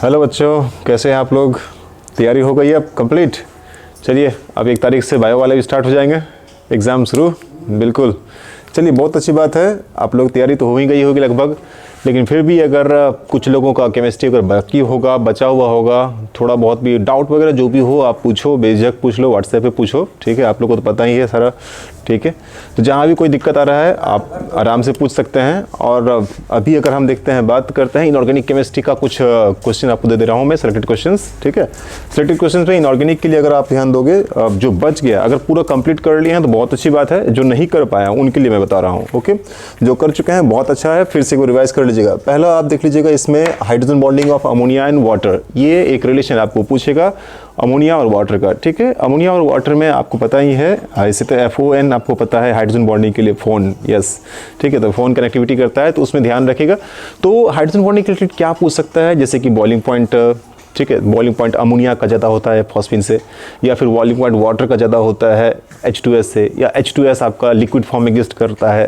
Hello बच्चों, कैसे हैं आप लोग? तैयारी हो गई है अब कंप्लीट? चलिए अब 1 तारीख से बायो वाले भी स्टार्ट हो जाएंगे, एग्ज़ाम शुरू। बिल्कुल, चलिए बहुत अच्छी बात है। आप लोग तैयारी तो हो ही गई होगी लगभग, लेकिन फिर भी अगर कुछ लोगों का केमिस्ट्री अगर बाकी होगा, बचा हुआ होगा, थोड़ा बहुत भी डाउट वगैरह जो भी हो आप पूछो, बेझिझक पूछ लो, व्हाट्सएप पे पूछो, ठीक है। आप लोगों को तो पता ही है सारा, ठीक है। तो जहाँ भी कोई दिक्कत आ रहा है आप आराम से पूछ सकते हैं। और अभी अगर हम देखते हैं, बात करते हैं इनऑर्गेनिक केमिस्ट्री का। कुछ क्वेश्चन आपको दे रहा हूँ मैं, सिलेक्टेड क्वेश्चंस, ठीक है। सिलेक्टेड क्वेश्चन में इनऑर्गेनिक के लिए अगर आप ध्यान दोगे, जो बच गया अगर पूरा कंप्लीट कर लिए हैं तो बहुत अच्छी बात है। जो नहीं कर पाया उनके लिए मैं बता रहा हूँ, ओके। जो कर चुके हैं बहुत अच्छा है, फिर से वो रिवाइज कर लीजिएगा। पहला आप देख लीजिएगा, इसमें hydrogen bonding of ammonia and water, ये एक रिलेशन आपको पूछेगा अमोनिया और वाटर का, ठीक है। अमोनिया और वाटर में आपको पता ही है, ऐसे तो FON आपको पता है हाइड्रोजन बॉन्डिंग के लिए, फोन, यस, ठीक है। तो फोन कनेक्टिविटी करता है तो उसमें ध्यान रखिएगा। तो हाइड्रोजन बॉन्डिंग के रिलेटेड क्या पूछ सकता है, जैसे कि बॉइलिंग पॉइंट, ठीक है। बॉइलिंग पॉइंट अमोनिया का ज़्यादा होता है फॉस्फिन से, या फिर बॉइलिंग पॉइंट वाटर का ज़्यादा होता है H2S से, या H2S आपका लिक्विड फॉर्म में एग्जिस्ट करता है,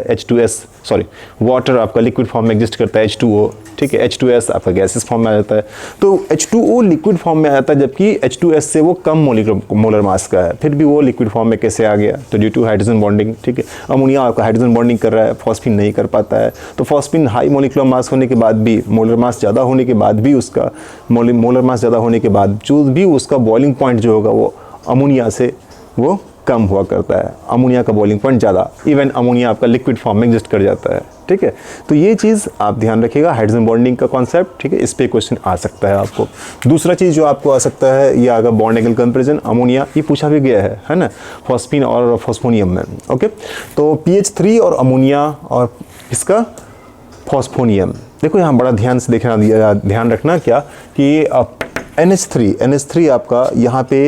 वाटर आपका लिक्विड फॉर्म में एग्जिस्ट करता है H2O, ठीक है। H2S आपका गैसेस फॉर्म में आ जाता है। तो H2O लिक्विड फॉर्म में आ जाता है, जबकि H2S से वो कम मोलर मास का है, फिर भी वो लिक्विड फॉर्म में कैसे आ गया? तो ड्यू टू हाइड्रोजन बॉन्डिंग, ठीक है। अमोनिया आपका हाइड्रोजन बॉन्डिंग कर रहा है, फॉस्फिन नहीं कर पाता है। तो फॉस्फिन हाई मोलिकुलर मास होने के बाद भी, मोलर मास ज़्यादा होने के बाद भी, उसका मोलर मास ज़्यादा होने के बावजूद भी उसका बॉइलिंग पॉइंट जो होगा वो अमोनिया से वो कम हुआ करता है। अमोनिया का बॉइलिंग पॉइंट ज़्यादा, इवन अमोनिया आपका लिक्विड फॉर्म में एग्जिस्ट कर जाता है, ठीक है। तो ये चीज़ आप ध्यान रखिएगा, हाइड्रोजन बॉन्डिंग का कॉन्सेप्ट, ठीक है। इस पे क्वेश्चन आ सकता है आपको। दूसरा चीज़ जो आपको आ सकता है, ये अगर बॉन्ड एंगल कंपैरिजन अमोनिया, ये पूछा भी गया है ना, फॉस्फिन और फॉस्फोनियम में, ओके। तो PH3 और अमोनिया और इसका फॉस्फोनियम, देखो यहाँ बड़ा ध्यान से देखना, ध्यान रखना क्या कि NH3 आपका यहाँ पे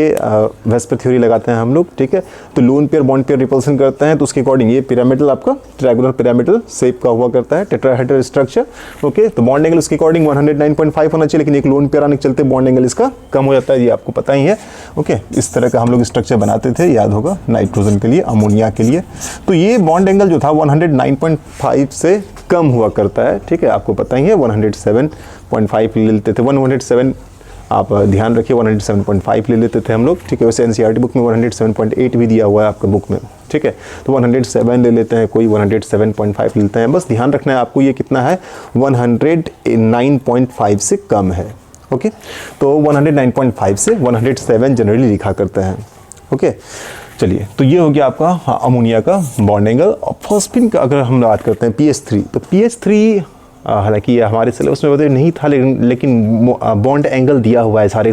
वेस्पर थ्योरी लगाते हैं हम लोग, ठीक है। तो lone pair bond pair repulsion करते हैं, तो उसके अकॉर्डिंग ये पिरामिडल आपका ट्रायंगुलर पिरामिडल शेप का हुआ करता है, टेट्राहेड्रल स्ट्रक्चर, ओके। तो बॉन्ड एंगल उसके अकॉर्डिंग 109.5 होना चाहिए, लेकिन एक लोन पेयर आने के चलते बॉन्ड एंगल इसका कम हो जाता है, ये आपको पता ही है, ओके। इस तरह का हम लोग स्ट्रक्चर बनाते थे, याद होगा, नाइट्रोजन के लिए, अमोनिया के लिए। तो ये बॉन्ड एंगल जो था 109.5 से कम हुआ करता है, ठीक है। आपको पता ही है 107.5 ले लेते थे, 107, आप ध्यान रखिए 107.5 ले लेते थे हम लोग, ठीक है। वैसे NCERT बुक में 107.8 भी दिया हुआ है आपका बुक में, ठीक है। तो 107 ले लेते हैं, कोई 107.5 लेते हैं। बस ध्यान रखना है आपको, ये कितना है, 109.5 से कम है, ओके। तो 109.5 से 107 जनरली लिखा करते हैं, ओके। चलिए, तो ये हो गया आपका अमोनिया का बॉन्ड एंगल। फॉस्फिन का अगर हम बात करते हैं PH3, तो PH3 हालांकि ये हमारे सिलेबस में बताइए नहीं था, लेकिन बॉन्ड एंगल दिया हुआ है सारे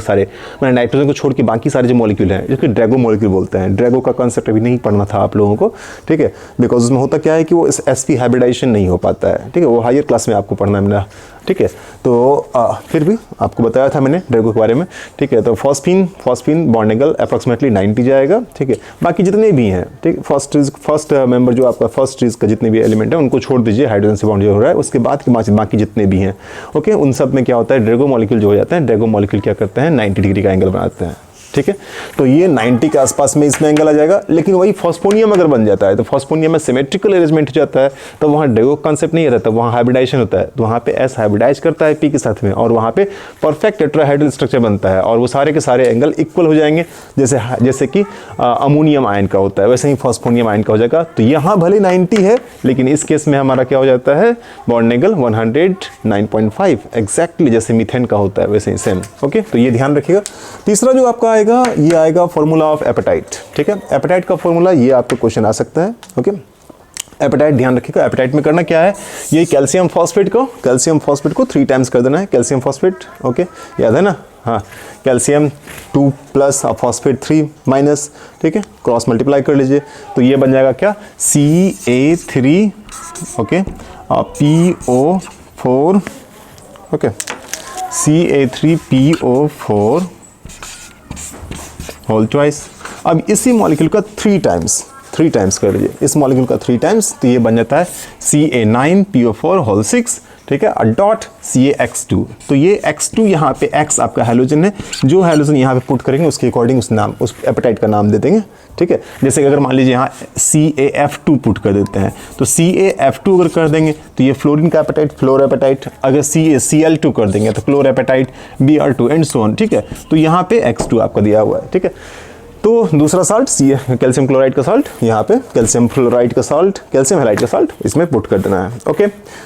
मैंने नाइट्रोजन को छोड़ के बाकी सारे जो मॉलिक्यूल हैं, जिसको ड्रैगो मॉलिक्यूल बोलते हैं। ड्रैगो का कॉन्सेप्ट अभी नहीं पढ़ना था आप लोगों को, ठीक है। बिकॉज उसमें होता क्या है कि वो sp हाइब्रिडाइजेशन नहीं हो पाता है, ठीक है। वो हायर क्लास में आपको पढ़ना है मेरा, ठीक है। तो फिर भी आपको बताया था मैंने ड्रैगो के बारे में, ठीक है। तो फॉस्फिन बॉन्ड एंगल अप्रॉक्सीमेटली 90 जाएगा, ठीक है। बाकी जितने भी हैं, ठीक, फर्स्ट मेंबर जो आपका फर्स्ट चीज़ का जितने भी एलिमेंट है उनको छोड़ दीजिए, हाइड्रोजन से बॉन्ड जो हो रहा है, उसके बाद बाकी जितने भी हैं, ओके। उन सब में क्या होता है, ड्रैगो मॉलिक्यूल जो हो जाते हैं, ड्रैगो मॉलिक्यूल क्या करते हैं, 90 डिग्री का एंगल बनाते हैं, ठीक है। तो ये 90 के आसपास में इसमें एंगल आ जाएगा। लेकिन वही फॉस्फोनियम अगर बन जाता है, तो फॉस्फोनियम में सिमेट्रिकल अरेंजमेंट हो जाता है, तो वहाँ ड्रैगो कॉन्सेप्ट नहीं रहता, वहाँ हाइब्रिडाइजेशन होता है। तो वहाँ पे S हाइब्रिडाइज करता है P के साथ में, और वहाँ पे परफेक्ट टेट्राहेड्रल स्ट्रक्चर बनता है, और वो सारे के सारे एंगल इक्वल हो जाएंगे, जैसे कि अमोनियम आयन का होता है, वैसे ही फॉस्फोनियम आयन का हो जाएगा। तो यहाँ भले 90 है, लेकिन इस केस में हमारा क्या हो जाता है, बॉन्ड एंगल 109.5 एग्जैक्टली जैसे मीथेन का होता है, वैसे ही सेम, ओके। तो ये ध्यान रखिएगा। तीसरा जो आपका आएगा, ये आएगा फॉर्मूला ऑफ एपेटाइट, ठीक है। एपेटाइट का फॉर्मूला, ये आपको क्वेश्चन आ सकता है, ओके। एपेटाइट ध्यान रखिएगा, एपेटाइट में करना क्या है, ये कैल्शियम फॉस्फेट को 3 टाइम्स कर देना है, कैल्शियम फॉस्फेट, ओके, याद है ना, हाँ। कैल्शियम 2 प्लस और फॉस्फेट 3 माइनस, ठीक है, क्रॉस मल्टीप्लाई कर लीजिए। तो ये बन जाएगा क्या, Ca3, okay, PO4, okay, Ca3PO4 whole twice. अब इसी मॉलिक्यूल का 3 टाइम्स कर लीजिए, इस मॉलिक्यूल का 3 टाइम्स, तो ये बन जाता है Ca9PO4 होल 6, ठीक है, डॉट CaX2। तो ये X2 यहाँ पे X आपका हैलोजन है, जो हैलोजन यहाँ पे पुट करेंगे उसके अकॉर्डिंग उस नाम, उस एपेटाइट का नाम दे देंगे, ठीक है। जैसे कि अगर मान लीजिए यहाँ CaF2 पुट कर देते हैं, तो CaF2 अगर कर देंगे तो ये फ्लोरीन का एपेटाइट, फ्लोर एपेटाइट। अगर Cl2 कर देंगे तो chlorapatite, Br2 and so on, ठीक है। तो यहाँ पे X2 आपका दिया हुआ है, ठीक है। तो दूसरा साल्ट कैल्शियम क्लोराइड का साल्ट, यहाँ पे कैल्शियम फ्लोराइड का साल्ट, कैल्शियम हैलाइड का साल्ट इसमें पुट कर देना है, ओके।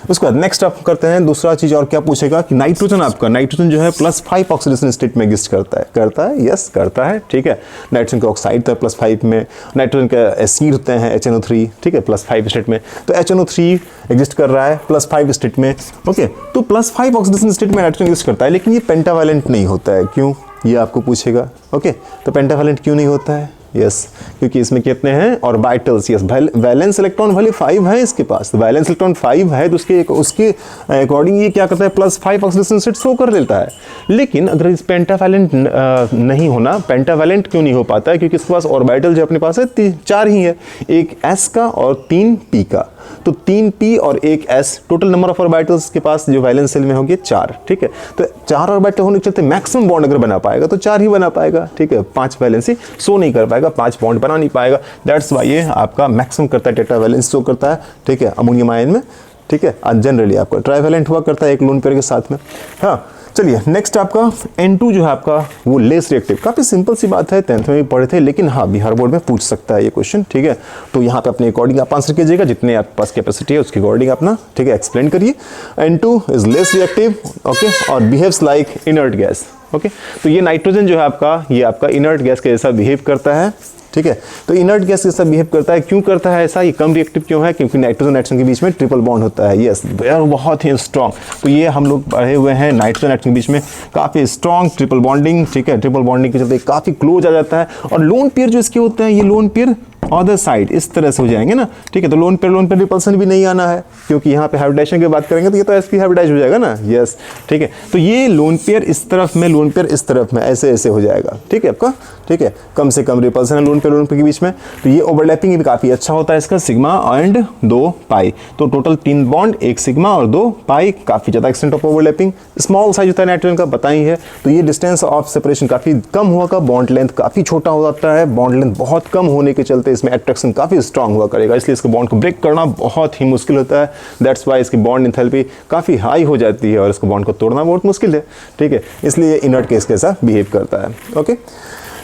उसके बाद नेक्स्ट आप करते हैं दूसरा चीज़, और क्या पूछेगा कि नाइट्रोजन आपका, नाइट्रोजन जो है +5 ऑक्सीडेशन स्टेट में एग्जिस्ट करता है, यस करता है, ठीक है। नाइट्रोजन का ऑक्साइड था +5 में, नाइट्रोजन का एसिड होते हैं HNO3, ठीक है, +5 स्टेट में। तो HNO3 एग्जिस्ट कर रहा है +5 स्टेट में, ओके। तो +5 ऑक्सीडेशन स्टेट में नाइट्रोजन एग्जिस्ट करता है, लेकिन ये पेंटावैलेंट नहीं होता है, क्यों, ये आपको पूछेगा, ओके। तो पेंटावैलेंट क्यों नहीं होता है, यस क्योंकि इसमें कितने हैं ऑर्बिटल्स, यस वैलेंस इलेक्ट्रॉन भले 5 है इसके पास, तो वैलेंस इलेक्ट्रॉन 5 है, तो उसके अकॉर्डिंग ये क्या करता है +5 ऑक्सीडेशन स्टेट शो कर देता है। लेकिन अगर इस पेंटावैलेंट नहीं होना, पेंटावैलेंट क्यों नहीं हो पाता है, क्योंकि इसके पास ऑर्बिटल जो अपने पास है 4 ही है, एक S का और 3 P का। तो 3 P और 1 S, total number of orbitals के पास जो वैलेंस शेल में होंगे 4, ठीक है। तो 4 ऑर्बिटल होने के चलते मैक्सिमम बॉन्ड अगर बना पाएगा तो 4 ही बना पाएगा, ठीक है। 5 वैलेंसी शो नहीं कर पाएगा, 5 बॉन्ड बना नहीं पाएगा। दैट्स वाई ये आपका मैक्सिमम करता है, टेट्रा वैलेंस शो करता है, ठीक है, अमोनियम आयन में, ठीक है। जनरली आपका ट्राइवैलेंट हुआ करता है एक लोन पेयर के साथ में। हाँ चलिए नेक्स्ट आपका N2 जो है आपका वो लेस रिएक्टिव, काफ़ी सिंपल सी बात है, 10th में भी पढ़े थे, लेकिन हाँ बिहार बोर्ड में पूछ सकता है ये क्वेश्चन, ठीक है। तो यहाँ पे अपने अकॉर्डिंग आप आंसर कीजिएगा, जितने आपके पास कैपेसिटी है उसके अकॉर्डिंग अपना, ठीक है, एक्सप्लेन करिए। N2 is less reactive, okay, और behaves like inert gas, okay. तो ये नाइट्रोजन जो है आपका, ये आपका इनर्ट गैस के जैसा बिहेव करता है, ठीक है। तो इनर्ट गैस के साथ बिहेव करता है, क्यों करता है ऐसा, ये कम रिएक्टिव क्यों है, क्योंकि नाइट्रोजन नाइट्रोजन के बीच में ट्रिपल बॉन्ड होता है, यस बहुत ही स्ट्रॉन्ग। तो ये हम लोग पढ़े हुए हैं, नाइट्रोजन नाइट्रोजन के बीच में काफ़ी स्ट्रॉन्ग ट्रिपल बॉन्डिंग, ठीक है। ट्रिपल बॉन्डिंग के चलते काफ़ी क्लोज आ जाता है, और लोन पेयर जो इसके होते हैं, ये लोन पेयर अदर साइड इस तरह से हो जाएंगे ना, ठीक है। तो लोन पेयर रिपल्सन भी नहीं आना है, क्योंकि यहाँ पे हाइब्रिडाइजेशन की बात करेंगे तो ये तो sp हाइब्रिडाइज हो जाएगा ना, यस, ठीक है। तो ये लोन पेयर इस तरफ में, लोन पेयर इस तरफ में, ऐसे ऐसे हो जाएगा, ठीक है आपका, ठीक है। कम से कम रिपल्सन है लोन पेयर के बीच में, तो ये ओवरलैपिंग भी काफ़ी अच्छा होता है इसका, सिग्मा एंड 2 पाई। तो टोटल 3 बॉन्ड, 1 सिग्मा और 2 पाई, काफ़ी ज़्यादा extent of overlapping. Small size होता है नाइट्रोजन का, पता ही है। तो ये डिस्टेंस ऑफ सेपरेशन काफ़ी कम हुआ का, बॉन्ड लेंथ काफ़ी छोटा हो जाता है, बॉन्ड लेंथ बहुत कम होने के चलते इसमें अट्रैक्शन काफ़ी स्ट्रांग हुआ करेगा, इसलिए इसके बॉन्ड को ब्रेक करना बहुत ही मुश्किल होता है। दैट्स वाई इसकी बॉन्ड एंथैल्पी काफ़ी हाई हो जाती है और इसको बॉन्ड को तोड़ना बहुत मुश्किल है, ठीक है। इसलिए इनर्ट केस के साथ बिहेव करता है, ओके।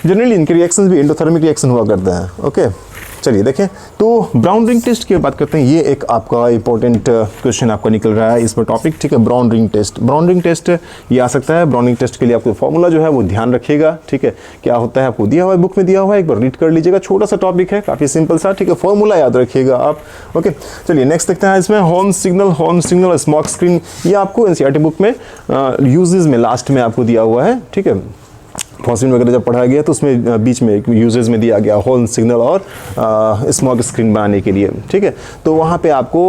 जनरली इनके रिएक्शंस भी एंडोथर्मिक रिएक्शन हुआ करते हैं, ओके। चलिए देखें, तो ब्राउन रिंग टेस्ट की बात करते हैं। ये एक आपका इंपॉर्टेंट क्वेश्चन आपका निकल रहा है इस पर टॉपिक, ठीक है। Brown ring test, brown ring test ये आ सकता है। ब्राउन रिंग टेस्ट के लिए आपको फॉर्मूला जो है वो ध्यान रखिएगा, ठीक है। क्या होता है आपको दिया हुआ है, बुक में दिया हुआ है, एक बार रीड कर लीजिएगा, छोटा सा टॉपिक है, काफ़ी सिंपल सा, ठीक है। फॉर्मूला याद रखिएगा आप, ओके। चलिए नेक्स्ट देखते हैं इसमें होम सिग्नल और स्मोक स्क्रीन। ये आपको एनसीईआरटी बुक में यूजेस में लास्ट में आपको दिया हुआ है, ठीक है। फॉस्फिन वगैरह जब पढ़ाया गया तो उसमें बीच में यूजेस में दिया गया होल सिग्नल और स्मोक स्क्रीन बनाने के लिए, ठीक है। तो वहाँ पे आपको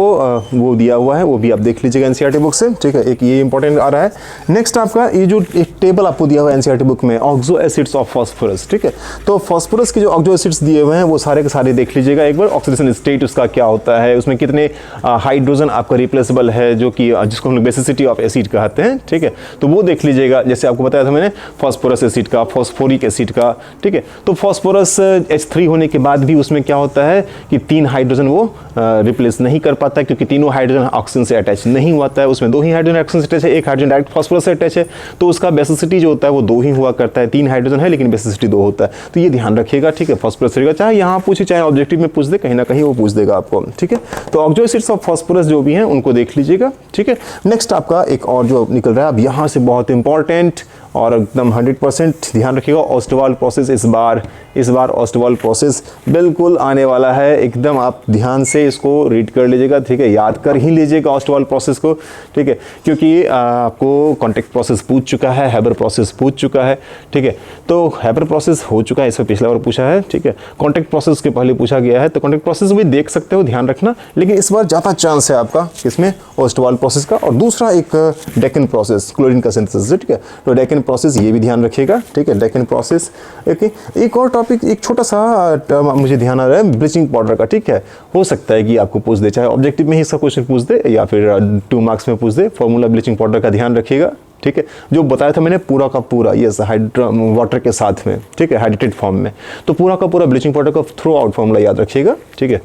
वो दिया हुआ है, वो भी आप देख लीजिएगा एनसीईआरटी बुक से, ठीक है। एक ये इंपॉर्टेंट आ रहा है। नेक्स्ट आपका ये जो एक टेबल आपको दिया हुआ है एनसीईआरटी बुक में, ऑक्सो एसिड्स ऑफ फॉस्फोरस, ठीक है। तो फॉस्फोरस के जो ऑक्सो एसिड्स दिए हुए हैं वो सारे के सारे देख लीजिएगा एक बार। ऑक्सीडेशन स्टेट उसका क्या होता है, उसमें कितने हाइड्रोजन आपका रिप्लेसेबल है, जो कि जिसको हम लोग बेसिसिटी ऑफ एसिड कहते हैं, ठीक है। तो वो देख लीजिएगा, जैसे आपको बताया था मैंने फॉस्फोरस एसिड का, फॉस्फोरिक एसिड का, ठीक है। तो फॉस्फोरस H3 होने के बाद भी उसमें क्या होता है कि 3 हाइड्रोजन वो रिप्लेस नहीं कर पाता है, क्योंकि तीनों हाइड्रोजन ऑक्सीजन से अटैच नहीं हुआ है, उसमें 2 ही हाइड्रोजन ऑक्सीजन से अटैच है, 1 हाइड्रोजन डायरेक्ट फॉस्फोरस से अटैच है। तो उसका बेसिसिटी जो होता है वो 2 ही हुआ करता है, 3 हाइड्रोजन है लेकिन बेसिसिटी 2 होता है। तो ये ध्यान रखिएगा, ठीक है। फॉस्फोरस रहेगा, चाहे यहाँ पूछे चाहे ऑब्जेक्टिव में पूछ दे, कहीं ना कहीं वो पूछ देगा आपको, ठीक है। तो ऑक्सो एसिड्स ऑफ फॉस्फोरस जो भी हैं उनको देख लीजिएगा, ठीक है। नेक्स्ट आपका एक और जो निकल रहा है अब यहाँ से, बहुत इंपॉर्टेंट और एकदम 100% ध्यान रखिएगा, ऑस्टवाल प्रोसेस। इस बार ऑस्टवाल प्रोसेस बिल्कुल आने वाला है, एकदम आप ध्यान से इसको रीड कर लीजिएगा, ठीक है। याद कर ही लीजिएगा ऑस्टवाल प्रोसेस को, ठीक है, क्योंकि आपको कॉन्टैक्ट प्रोसेस पूछ चुका है, हैबर प्रोसेस पूछ चुका है, ठीक है। तो हैबर प्रोसेस हो चुका है, इस पर पिछला बार पूछा है, ठीक है। कॉन्टैक्ट प्रोसेस के पहले पूछा गया है, तो कॉन्टैक्ट प्रोसेस भी देख सकते हो, ध्यान रखना। लेकिन इस बार ज़्यादा चांस है आपका इसमें ऑस्टवाल प्रोसेस का। और दूसरा एक डेकन प्रोसेस, क्लोरीन का सिंथेसिस, ठीक है। तो डेकन प्रोसेस ये भी ध्यान रखिएगा, ठीक है, डेकन प्रोसेस। ओके, एक और टॉपिक, एक छोटा सा मुझे ध्यान आ रहा है ब्लीचिंग पाउडर का, ठीक है। हो सकता है कि आपको पूछ दे, चाहे ऑब्जेक्टिव में ही इसका क्वेश्चन पूछ दे या फिर 2 मार्क्स में पूछ दे। फॉर्मूला ब्लीचिंग पाउडर का ध्यान रखिएगा, ठीक है, जो बताया था मैंने पूरा का पूरा, यस, वाटर के साथ में, ठीक है, हाइड्रेटेड फॉर्म में। तो पूरा का पूरा ब्लीचिंग पाउडर का थ्रू आउट फॉर्मूला याद रखिएगा, ठीक है।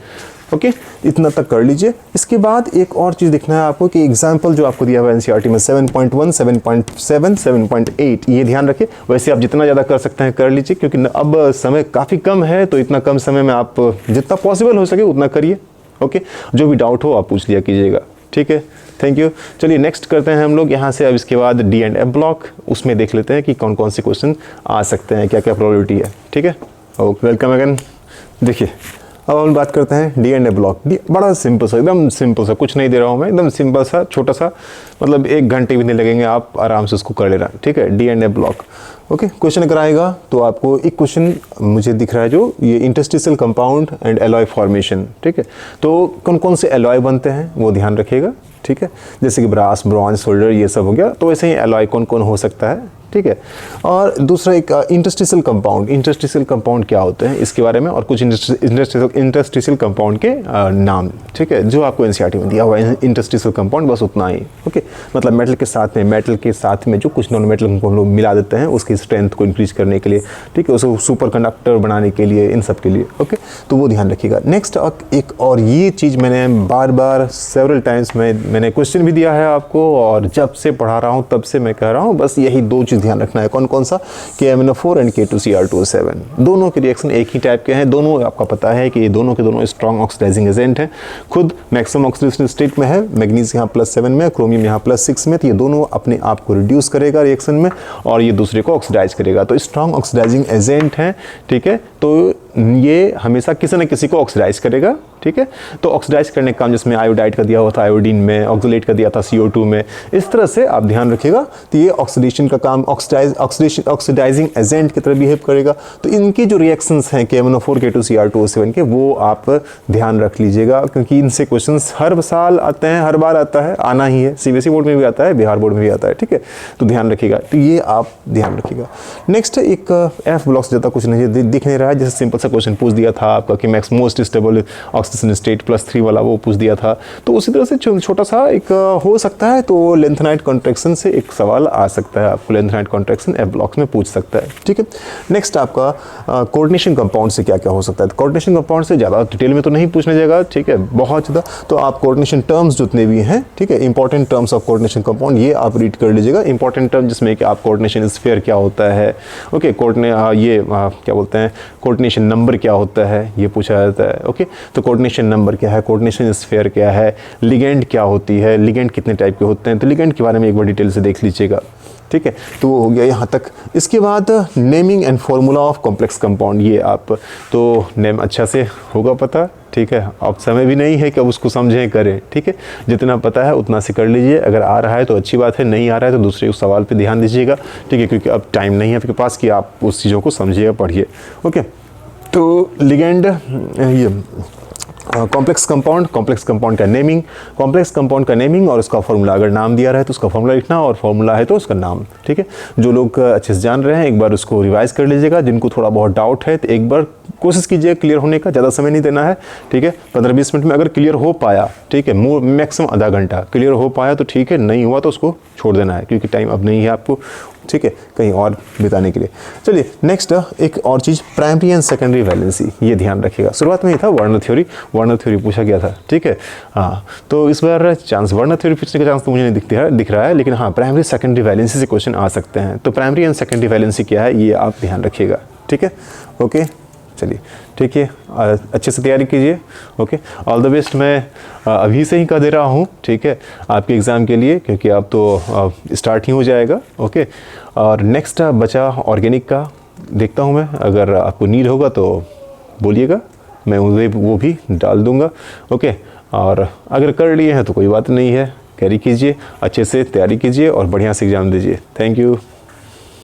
ओके, इतना तक कर लीजिए। इसके बाद एक और चीज़ देखना है आपको कि एग्जाम्पल जो आपको दिया हुआ है एनसीईआरटी में 7.1, 7.7, 7.8, ये ध्यान रखिए। वैसे आप जितना ज़्यादा कर सकते हैं कर लीजिए, क्योंकि अब समय काफ़ी कम है, तो इतना कम समय में आप जितना पॉसिबल हो सके उतना करिए। ओके, जो भी डाउट हो आप पूछ लिया कीजिएगा, ठीक है। Thank you. चलिए नेक्स्ट करते हैं हम लोग यहाँ से। अब इसके बाद डी एंड एफ ब्लॉक, उसमें देख लेते हैं कि कौन कौन से क्वेश्चन आ सकते हैं, क्या क्या प्रोबेबिलिटी है, ठीक है। Okay, welcome again. देखिए अब हम बात करते हैं डी एंड ए ब्लॉक। बड़ा सिंपल सा, एकदम सिंपल सा, कुछ नहीं दे रहा हूँ मैं, एकदम सिंपल सा, छोटा सा, मतलब 1 घंटे भी नहीं लगेंगे, आप आराम से उसको कर लेना, ठीक है। D and A block. Okay, question अगर आएगा तो आपको एक क्वेश्चन मुझे दिख रहा है जो ये interstitial compound and alloy formation, ठीक है। तो कौन कौन से एलॉय बनते हैं वो ध्यान रखिएगा, ठीक है। जैसे कि ब्रास, ब्रॉन्ज, सोल्डर, ये सब हो गया। तो ऐसे ही एलॉय कौन कौन हो सकता है, ठीक है। और दूसरा एक इंटरस्टिशियल कंपाउंड। इंटरस्टिशियल कंपाउंड क्या होते हैं इसके बारे में, और कुछ इंटरस्टिशियल कंपाउंड के नाम, ठीक है, जो आपको एनसीईआरटी में दिया हुआ है। इंटरस्टिशियल कंपाउंड बस उतना ही, ओके। मतलब मेटल के साथ में जो कुछ नॉन मेटल को हम लोग मिला देते हैं उसकी स्ट्रेंथ को इंक्रीज करने के लिए, ठीक है, उसको सुपर कंडक्टर बनाने के लिए, इन सब के लिए, ओके। तो वो ध्यान रखिएगा। नेक्स्ट एक और ये चीज़ मैंने बार बार सेवरल टाइम्स में मैंने क्वेश्चन भी दिया है आपको, और जब से पढ़ा रहा हूँ तब से मैं कह रहा हूँ, बस यही 2 चीज़ ध्यान रखना है। कौन कौन सा? KMnO4 एंड K2Cr2O7, दोनों के रिएक्शन एक ही टाइप के हैं। दोनों आपका पता है कि ये दोनों के दोनों स्ट्रॉन्ग ऑक्सीडाइजिंग एजेंट हैं। खुद मैक्सिमम ऑक्सीडेशन स्टेट में है, मैग्नीज यहाँ +7 में, क्रोमियम यहाँ +6 में। तो ये दोनों अपने आप को रिड्यूस करेगा रिएक्शन में और ये दूसरे को ऑक्सीडाइज करेगा। तो स्ट्रॉन्ग ऑक्सीडाइजिंग एजेंट हैं, ठीक है। तो ये हमेशा किसी न किसी को ऑक्सीडाइज करेगा, ठीक है। तो ऑक्सीडाइज करने का काम जिसमें आयोडाइड का दिया हुआ था आयोडीन में, ऑक्सलेट का दिया था CO2 में, इस तरह से आप ध्यान रखिएगा। तो ये ऑक्सीडेशन का काम ऑक्सीडाइजिंग एजेंट की तरह बिहेव करेगा। तो इनकी जो रिएक्शंस हैं KMnO4 K2Cr2O7 के, वो आप ध्यान रख लीजिएगा, क्योंकि इनसे क्वेश्चंस हर साल आते हैं, हर बार आता है, आना ही है। CBSE बोर्ड में भी आता है, बिहार बोर्ड में भी आता है, ठीक है। तो ध्यान रखिएगा, तो ये आप ध्यान रखिएगा। नेक्स्ट एक F ब्लॉक से ज़्यादा कुछ नहीं दिख नहीं रहा है। जैसे सिंपल सा क्वेश्चन पूछ दिया था आपका कि max most stable oxygen state +3 वाला, वो पूछ दिया था। तो उसी तरह से छोटा सा एक हो सकता है। तो लेंथेनाइट कॉन्ट्रैक्शन से एक सवाल आ सकता है आपको, लेंथेनाइट कॉन्ट्रैक्शन F ब्लॉक्स में पूछ सकता है, ठीक है। नेक्स्ट आपका कोऑर्डिनेशन कंपाउंड से क्या क्या हो सकता है। कोऑर्डिनेशन कंपाउंड से ज़्यादा डिटेल में तो नहीं पूछने जाएगा, ठीक है, बहुत ज़्यादा। तो आप कोऑर्डिनेशन टर्म्स जितने भी हैं, ठीक है, important terms of coordination compound, ये आप रीड कर लीजिएगा। इंपॉर्टेंट टर्म जिसमें कि आप कोऑर्डिनेशन स्फीयर क्या होता है, ओके, क्या बोलते हैं, कोऑर्डिनेशन नंबर क्या होता है, ये पूछा जाता है, ओके। तो कोऑर्डिनेशन नंबर क्या है, कोऑर्डिनेशन स्फीयर क्या है, लिगेंड क्या होती है, लिगेंड कितने टाइप के होते हैं, तो लिगेंड के बारे में एक बार डिटेल से देख लीजिएगा, ठीक है। तो वो हो गया यहाँ तक। इसके बाद naming and formula of complex compound, ये आप तो नेम अच्छा से होगा पता, ठीक है। अब समय भी नहीं है कि अब उसको समझें करें, ठीक है। जितना पता है उतना से कर लीजिए। अगर आ रहा है तो अच्छी बात है, नहीं आ रहा है तो दूसरे उस सवाल पे ध्यान दीजिएगा, ठीक है, क्योंकि अब टाइम नहीं है आपके पास कि आप उस चीज़ों को समझिएगा, पढ़िए, ओके। तो लिगेंड, ये कॉम्प्लेक्स कंपाउंड का नेमिंग, कॉम्प्लेक्स कंपाउंड का नेमिंग और उसका फॉर्मूला, अगर नाम दिया रहे तो उसका फॉर्मूला लिखना, और फॉर्मूला है तो उसका नाम, ठीक है। जो लोग अच्छे से जान रहे हैं एक बार उसको रिवाइज कर लीजिएगा। जिनको थोड़ा बहुत डाउट है तो एक बार कोशिश कीजिए क्लियर होने का, ज़्यादा समय नहीं देना है, ठीक है। 15-20 मिनट में अगर क्लियर हो पाया, ठीक है, मैक्सिमम आधा घंटा क्लियर हो पाया तो ठीक है, नहीं हुआ तो उसको छोड़ देना है, क्योंकि टाइम अब नहीं है आपको, ठीक है, कहीं और बिताने के लिए। चलिए नेक्स्ट एक और चीज़, प्राइमरी एंड सेकेंडरी वैलेंसी, ये ध्यान रखिएगा। शुरुआत में ही था वर्नर थ्योरी पूछा गया था, ठीक है। हाँ, तो इस बार वर्नर थ्योरी पूछने का चांस तो मुझे नहीं दिख रहा है, लेकिन हाँ, प्राइमरी सेकेंडरी वैलेंसी से क्वेश्चन आ सकते हैं। तो प्राइमरी एंड सेकेंडरी वैलेंसी क्या है ये आप ध्यान रखिएगा, ठीक है, ओके। चलिए ठीक है, अच्छे से तैयारी कीजिए, ओके। ऑल द बेस्ट मैं अभी से ही कह दे रहा हूँ, ठीक है, आपके एग्ज़ाम के लिए, क्योंकि अब तो स्टार्ट ही हो जाएगा, ओके। और नेक्स्ट बचा ऑर्गेनिक का, देखता हूँ मैं, अगर आपको नीड होगा तो बोलिएगा, मैं वो भी डाल दूँगा, ओके। और अगर कर लिए हैं तो कोई बात नहीं है, कैरी कीजिए, अच्छे से तैयारी कीजिए और बढ़िया से एग्ज़ाम दीजिए। Thank you.